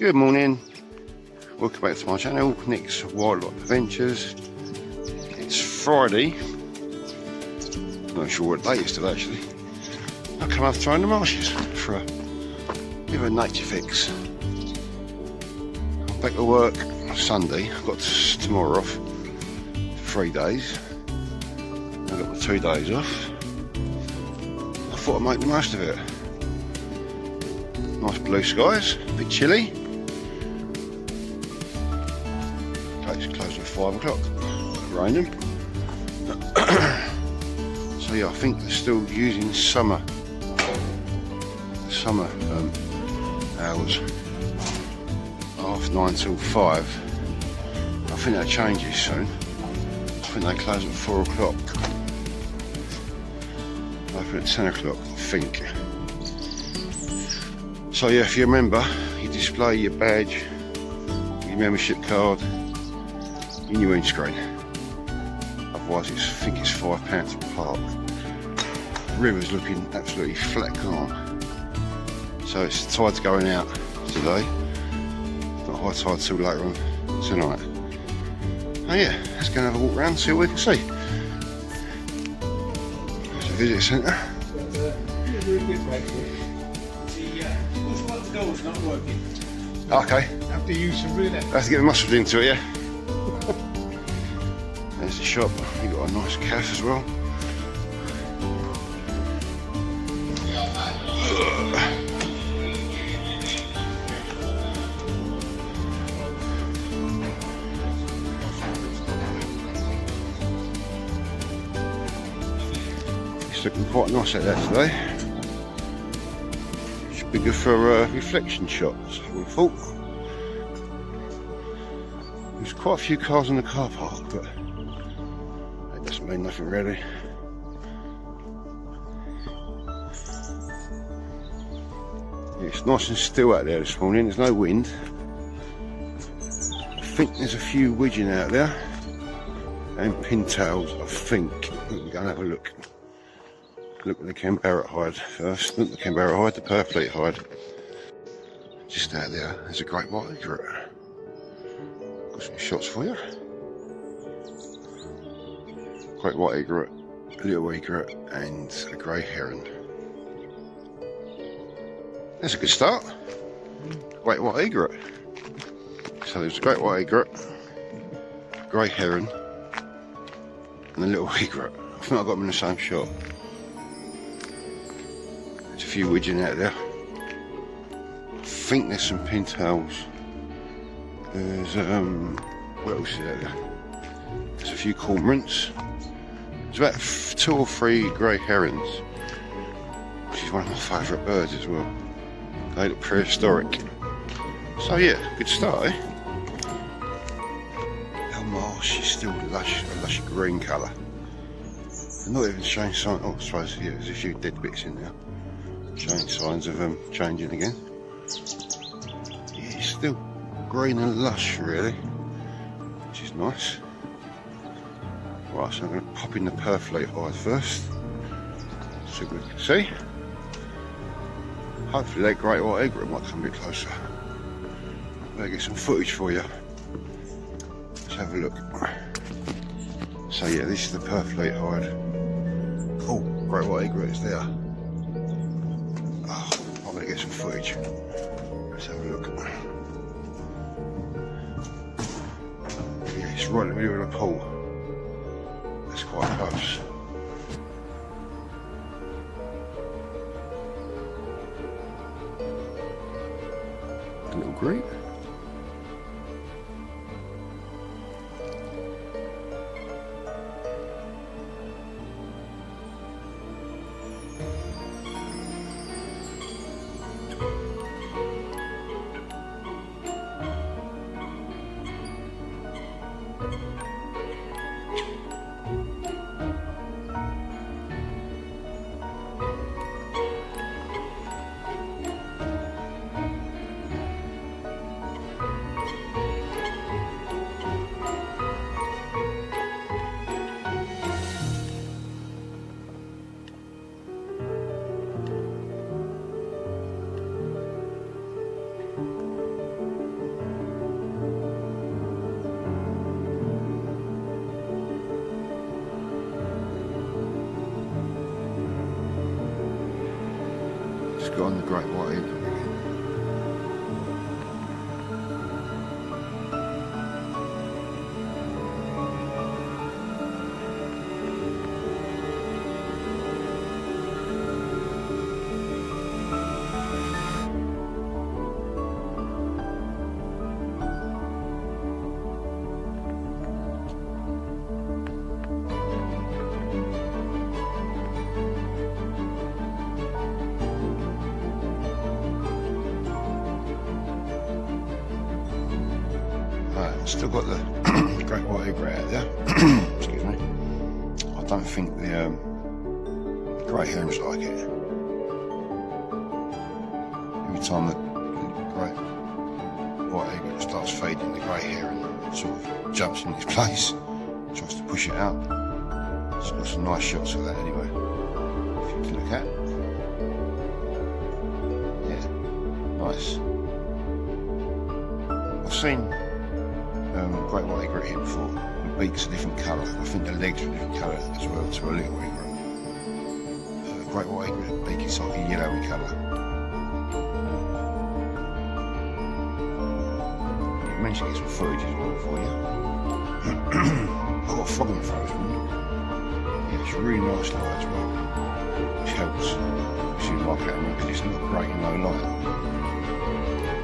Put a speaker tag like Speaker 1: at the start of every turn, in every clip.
Speaker 1: Good morning, welcome back to my channel, Nick's Wildlife Adventures. It's Friday, not sure what day it is today actually. I come up throwing the marshes for a bit of a nature fix. I'm back to work Sunday, I've got tomorrow off, 3 days. I've got my 2 days off. I thought I'd make the most of it. Nice blue skies, a bit chilly. It's closed at 5 o'clock, rainham. So yeah, I think they're still using summer hours, 9:30 till 5. I think that changes soon. I think they close at 4 o'clock. Open at 10 o'clock, I think. So yeah, if you remember, you display your badge, your membership card in your windscreen. Otherwise, I think it's £5 to park. The river's looking absolutely flat calm. So it's the tide's going out today. Not high tide till later on tonight. Oh yeah, let's go and have a walk around and see what we can see. There's a visitor centre.
Speaker 2: The door's not working.
Speaker 1: Okay.
Speaker 2: Have to use some roulette.
Speaker 1: Have to get the muscles into it, yeah. There's the shop. You've got a nice cafe as well. It's looking quite nice out there today. Should be good for reflection shots, I would have thought. There's quite a few cars in the car park, but that doesn't mean nothing really. Yeah, it's nice and still out there this morning, there's no wind. I think there's a few widgeon out there, and pintails, I think. We'll go and have a look. Look at the Canberra hide first. Not the Canberra hide, the purplete hide. Just out there, there's a great white egret. Got some shots for you. Great white egret, a little egret, and a grey heron. That's a good start. Great white egret. So there's a great white egret, grey heron, and a little egret. I think I got them in the same shot. There's a few widgeon out there. I think there's some pintails. There's what else is out there? There's a few cormorants. There's about 2 or 3 grey herons, which is one of my favourite birds as well. They look prehistoric. So yeah, good start, eh? The marsh is still a lush green colour. They're not even showing signs. Oh, I suppose yeah, there's a few dead bits in there, showing signs of changing again. Yeah, it's still green and lush really, which is nice. Right, so I'm going to pop in the purplete hide first, see what we can see. Hopefully that great white egret might come a bit closer. Better get some footage for you. Let's have a look. So yeah, this is the purplete hide. Oh, great white egret is there. Oh, I'm going to get some footage. Let's have a look. It's right in the middle of the pool. That's quite close. A little grape. got on the great white egret again. Still got the great white egret out there. Excuse me. I don't think the grey herons like it. Every time the great white egret starts fading, the grey heron sort of jumps in its place, tries to push it out. It's got some nice shots of that anyway, if you can look at. Yeah, nice. I've seen great white egret here before. The beak's a different colour. I think the legs are a different colour as well to a little egret. Great white egret, the beak is like a yellowy colour. You managed to get some footage as well for you. I've got a frog in the throat. Yeah, it's really nice light as well. Which helps. Which is my camera because it's not great in low light.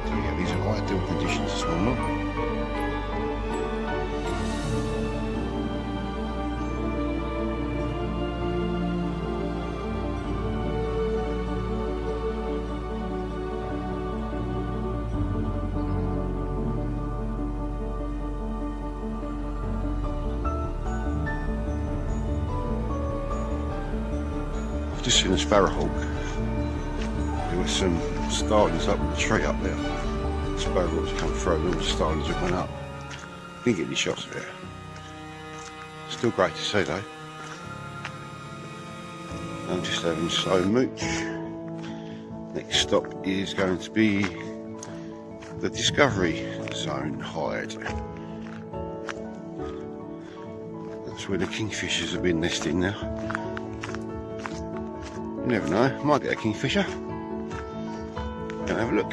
Speaker 1: So yeah, these are ideal conditions this morning. Just seen a sparrowhawk. There were some starlings up in the tree up there. Sparrowhawks come through, all the starlings that went up. Didn't get any shots of it. Still great to see though. I'm just having slow mooch. Next stop is going to be the Discovery Zone hide. That's where the kingfishers have been nesting now. You never know, might get a kingfisher. Go have a look.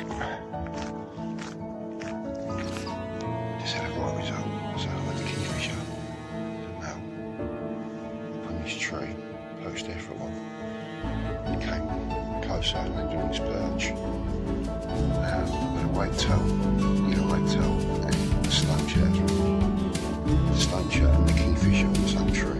Speaker 1: Just had a right result. So I had the kingfisher. Now, up on this tree, close there for a while. It came closer and landed on this perch. With a white tail, white tail, and the stone chat as well. The stone chat and the kingfisher on the same tree.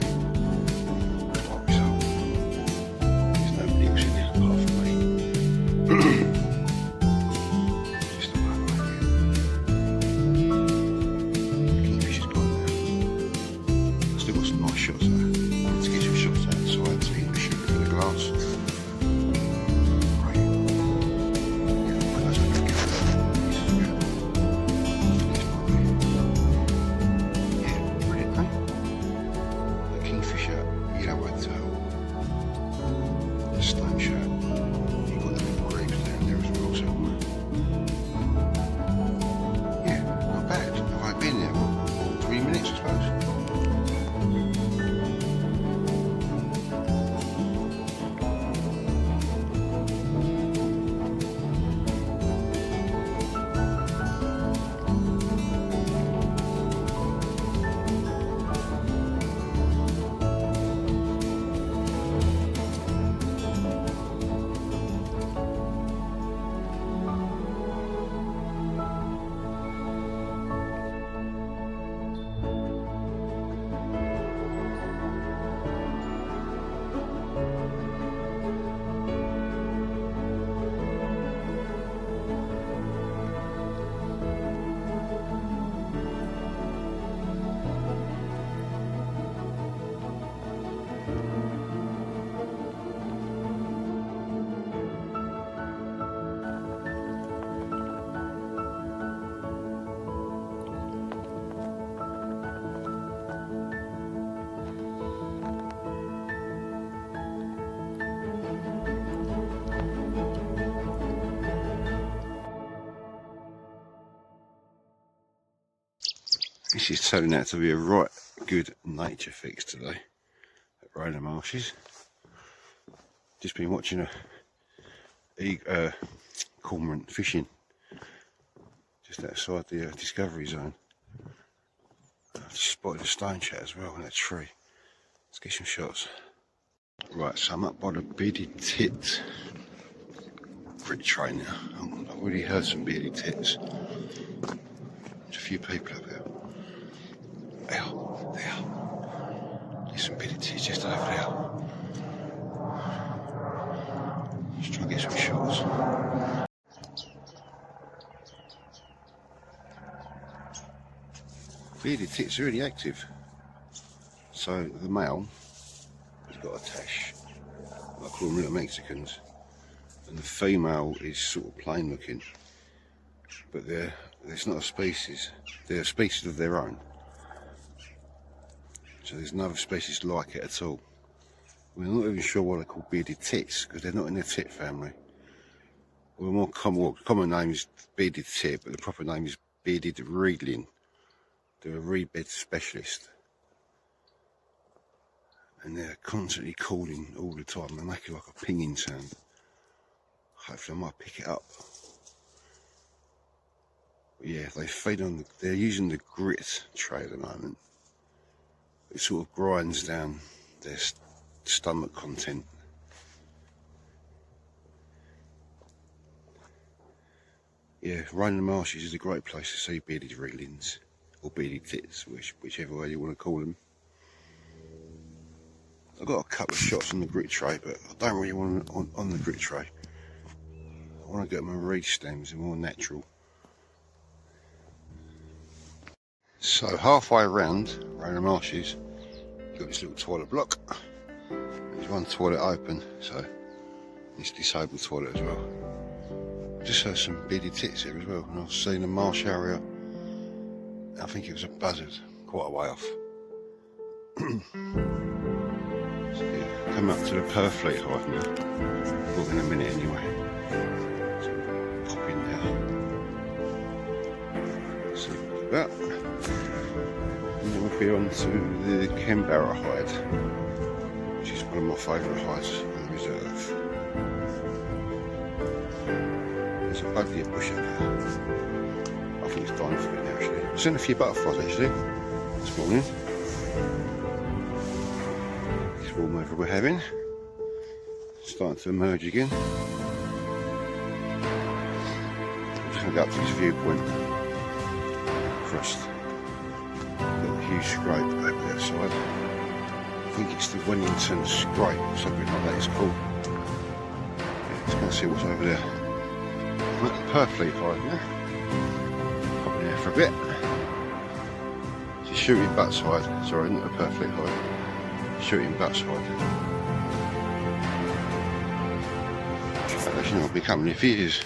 Speaker 1: This is turning out to be a right good nature fix today at Rainham Marshes. Just been watching cormorant fishing just outside the discovery zone. I just spotted a stone chat as well in that tree. Let's get some shots. Right, so I'm up by the bearded tit grit tray now. I've already heard some bearded tits. There's a few people up there. There. There's some bearded tits just over there. Let's try and get some shots. Bearded tits are really active. So the male has got a tash, I call them little Mexicans, and the female is sort of plain looking, but it's not a species, they're a species of their own. So there's no other species like it at all. We're not even sure why they're called bearded tits, because they're not in the tit family. Well, the more common name is bearded tit, but the proper name is bearded reedling. They're a reed bed specialist. And they're constantly calling all the time. They make it like a pinging sound. Hopefully I might pick it up. But yeah, they feed on they're using the grit tray at the moment. It sort of grinds down their stomach content. Yeah, rainham marshes is a great place to see bearded reedlings, or bearded tits, whichever way you want to call them. I've got a couple of shots on the grit tray, but I don't really want them on the grit tray. I want to get them on reed stems, they're more natural. So halfway around rainham marshes, you've got this little toilet block. There's one toilet open, so it's disabled toilet as well. Just heard some bearded tits here as well, and I've seen a marsh area. I think it was a buzzard, quite a way off. So yeah, come up to the Perfleet hive now. Well, in a minute anyway. So pop in now. See what it's about. And then we'll be on to the Canberra hide, which is one of my favourite hides on the reserve. There's a buggy bush up there. I think it's dying for me now actually. I've seen a few butterflies actually this morning. This warm weather we're having. Starting to emerge again. I'm just going to go up to this viewpoint. Across the huge scrape over that side. I think it's the Wellington scrape or something like that it's called. Yeah, let's go and see what's over there. I'm at the Perfleet hive now. Pop in there for a bit. It's shooting butts hide. Sorry, not a Perfleet hide. Shooting butts hide. Actually, I'll be coming if he is.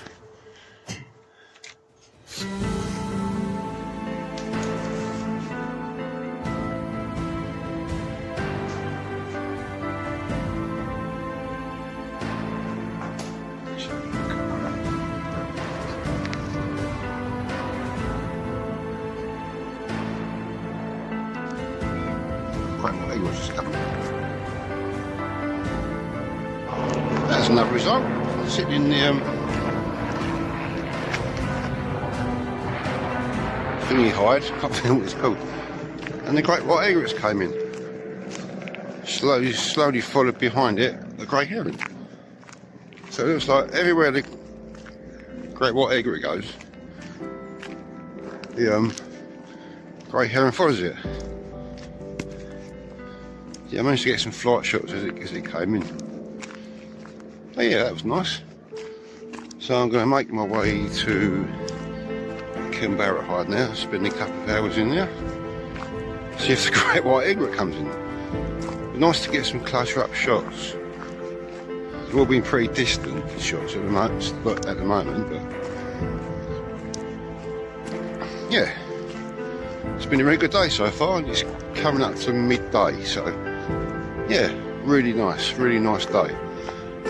Speaker 1: That's another result. Sitting in the thingy hide, can't think what it's called. And the great white egrets came in. Slowly followed behind it the grey heron. So it looks like everywhere the great white egret goes, the grey heron follows it. Yeah, I managed to get some flight shots as it came in. Oh yeah, that was nice. So I'm going to make my way to Canberra hide now, spend a couple of hours in there, see if the great white egret comes in. Nice to get some closer up shots. They've all been pretty distant shots at the moment, but yeah, it's been a really good day so far, and it's coming up to midday, so yeah, really nice day.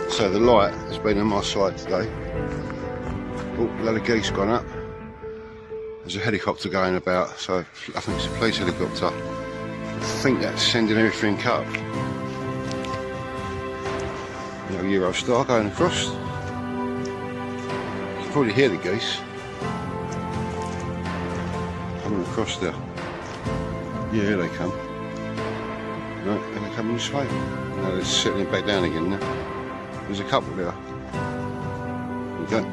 Speaker 1: So the light has been on my side today. Oh, a lot of geese gone up. There's a helicopter going about, so I think it's a police helicopter. I think that's sending everything up. Little Euro star going across. can probably hear the geese coming across there. Yeah, here they come. No, and they're coming this way. No, they're settling back down again now. There's a couple there. There we go.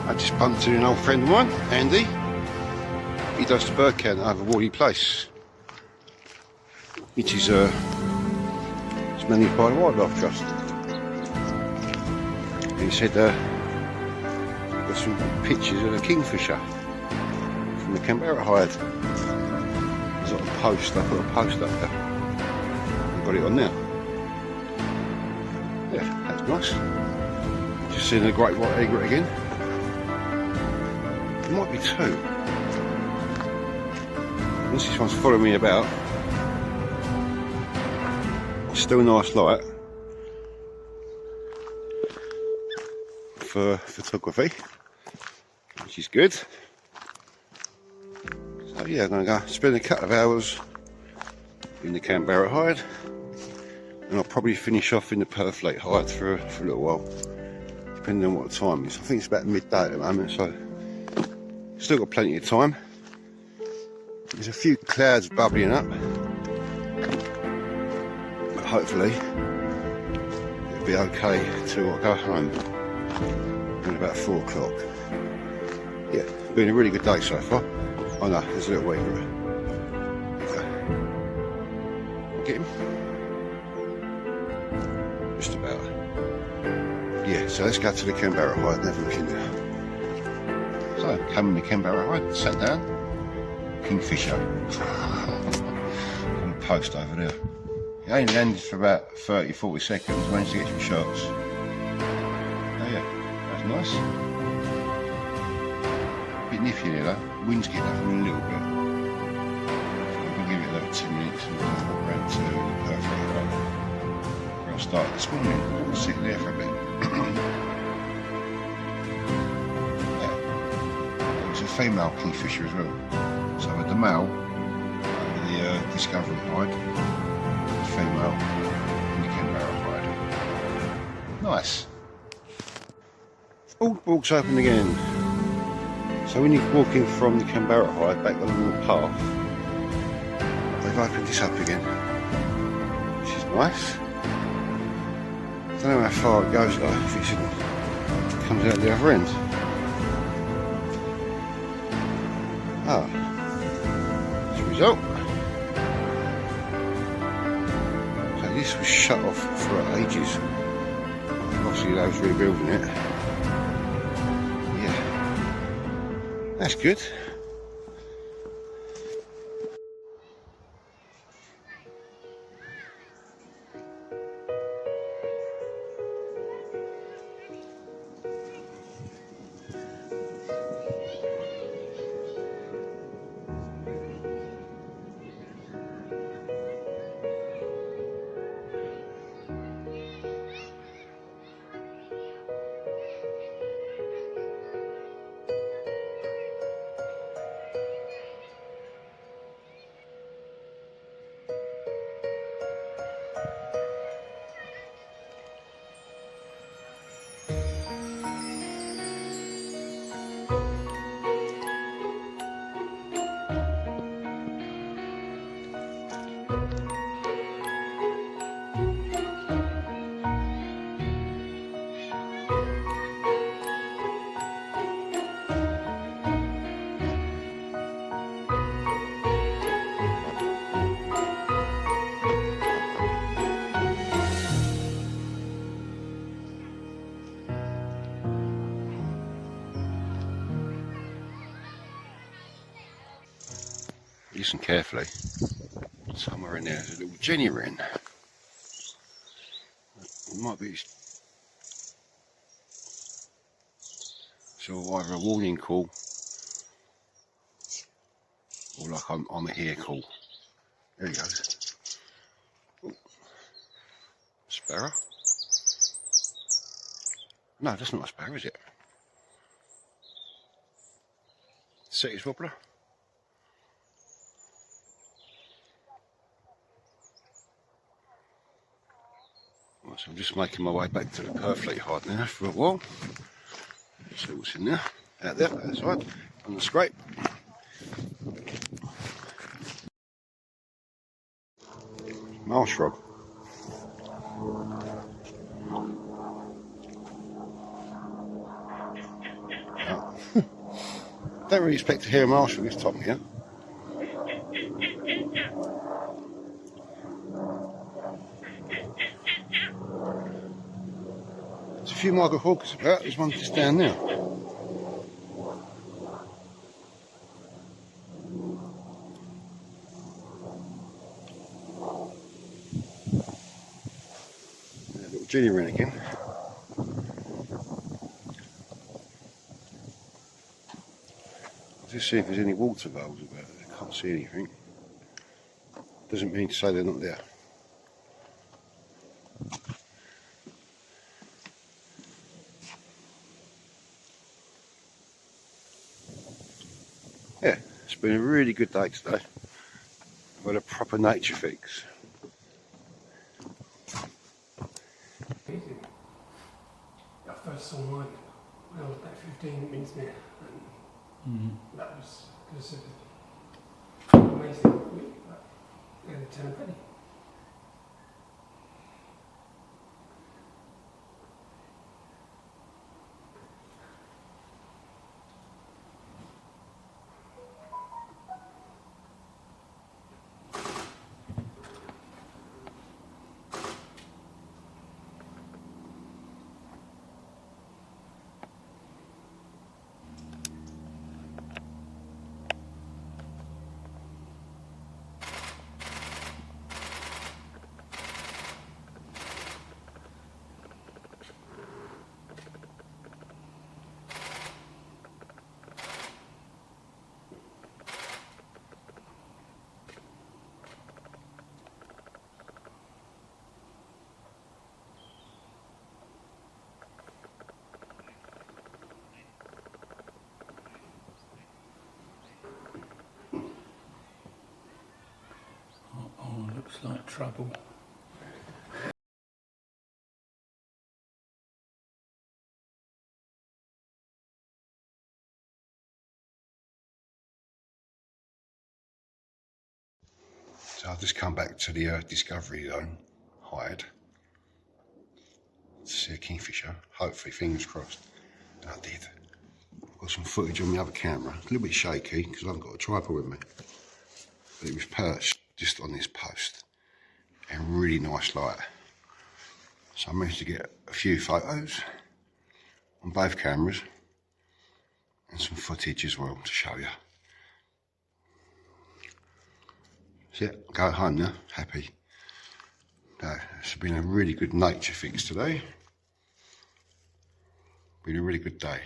Speaker 1: I just bumped into an old friend of mine, Andy. He does the bird count over Wally Place, which is it's managed by the Wildlife Trust. He said there's some pictures of a kingfisher from the Canberra hide. There's like a post, I put a post up there. I've got it on now. Yeah, that's nice. Just seeing a great white egret again. There might be two. This one's following me about. Still nice light for photography, which is good. So yeah, I'm going to go spend a couple of hours in the Canberra hide, and I'll probably finish off in the Perth Lake hide for a little while, depending on what the time is. I think it's about midday at the moment, so still got plenty of time. There's a few clouds bubbling up, but hopefully it'll be okay till I go home at about 4 o'clock. Yeah, it's been a really good day so far. Oh no, there's a little way through. Get him? Just about. Yeah, so let's go to the Canberra hide and have a look in there. So, come in the Canberra hide, sat down. Kingfisher on the post over there. It only landed for about 30-40 seconds, managed to get some shots. Oh yeah, that's nice. A bit nippy there though, wind's getting up a little bit. So we'll give it another 2 minutes and we'll walk around to the Perth Lake hide. Where I started this morning, I'll sit there for a bit. Yeah. There's a female kingfisher as well. So with the male over the Discovery hide, the female in the Canberra hide. Nice. All walks open again. So when you're walking from the Canberra hide back along the path, they've opened this up again, which is nice. I don't know how far it goes though, if it comes out the other end. Ah. Result. So this was shut off for ages. Obviously they was rebuilding it. Yeah. That's good. Listen carefully. Somewhere in there there's a little Jenny wren. It might be so either a warning call or like I'm a here call. There he goes. Ooh. Sparrow? No, that's not a sparrow, is it? City's wobbler. Well, it's a I'm just making my way back to the Purfleet hide now for a while. See what's in there, out there, outside, on the scrape. Marsh rod. Don't really expect to hear a marsh from this time of year. There's a few Margaret Hawkers about, there's one just down there. A little junior wren again. I'll just see if there's any water voles about it. I can't see anything. Doesn't mean to say they're not there. Yeah, it's been a really good day today. I've had a proper nature fix.
Speaker 3: I first saw mine when I was about 15 at Minsmere, and that was just amazing. Yeah, the 10 penny. Oh, looks like trouble.
Speaker 1: So I've just come back to the Discovery Zone hide to see a kingfisher. Hopefully, fingers crossed. And I did. I've got some footage on the other camera. It's a little bit shaky because I haven't got a tripod with me. But it was perched just on this post in really nice light. So I managed to get a few photos on both cameras and some footage as well to show you. So yeah, go home now, happy. It's been a really good nature fix today. Been a really good day.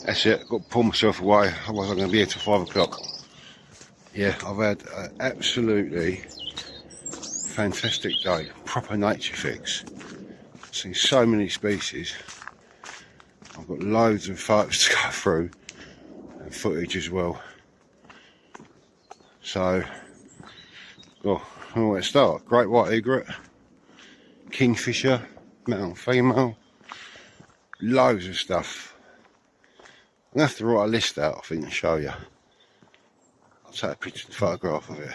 Speaker 1: That's it, got to pull myself away, otherwise I'm going to be here till 5 o'clock. Yeah, I've had an absolutely fantastic day, proper nature fix. Seen so many species. I've got loads of photos to go through and footage as well. So, well, where to start? Great white egret, kingfisher, male and female, loads of stuff. I'm going to have to write a list out, I think, and show you. I'll take a picture and photograph of it.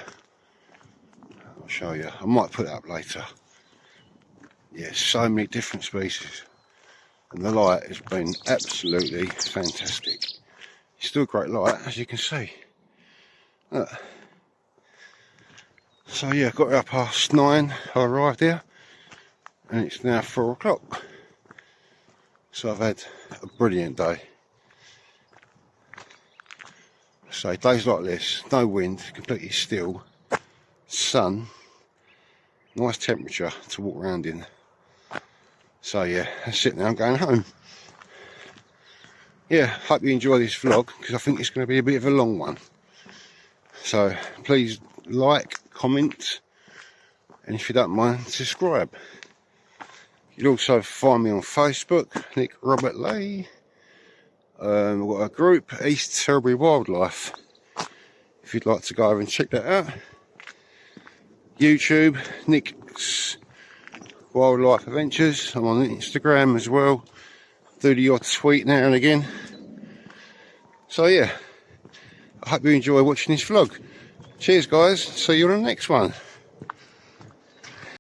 Speaker 1: I'll show you. I might put it up later. Yeah, so many different species. And the light has been absolutely fantastic. It's still a great light, as you can see. Look. So yeah, got here 9:30, I arrived here, and it's now 4 o'clock. So I've had a brilliant day. So days like this, no wind, completely still, sun, nice temperature to walk around in. So yeah, that's it now, I'm going home. Yeah, hope you enjoy this vlog, because I think it's going to be a bit of a long one. So please like, comment, and if you don't mind, subscribe. You'll also find me on Facebook, Nick Robert Leigh. We've got a group, East Tilbury Wildlife, if you'd like to go over and check that out. YouTube, Nick's Wildlife Adventures. I'm on Instagram as well. Do the odd tweet now and again. So yeah, I hope you enjoy watching this vlog. Cheers guys, see you on the next one.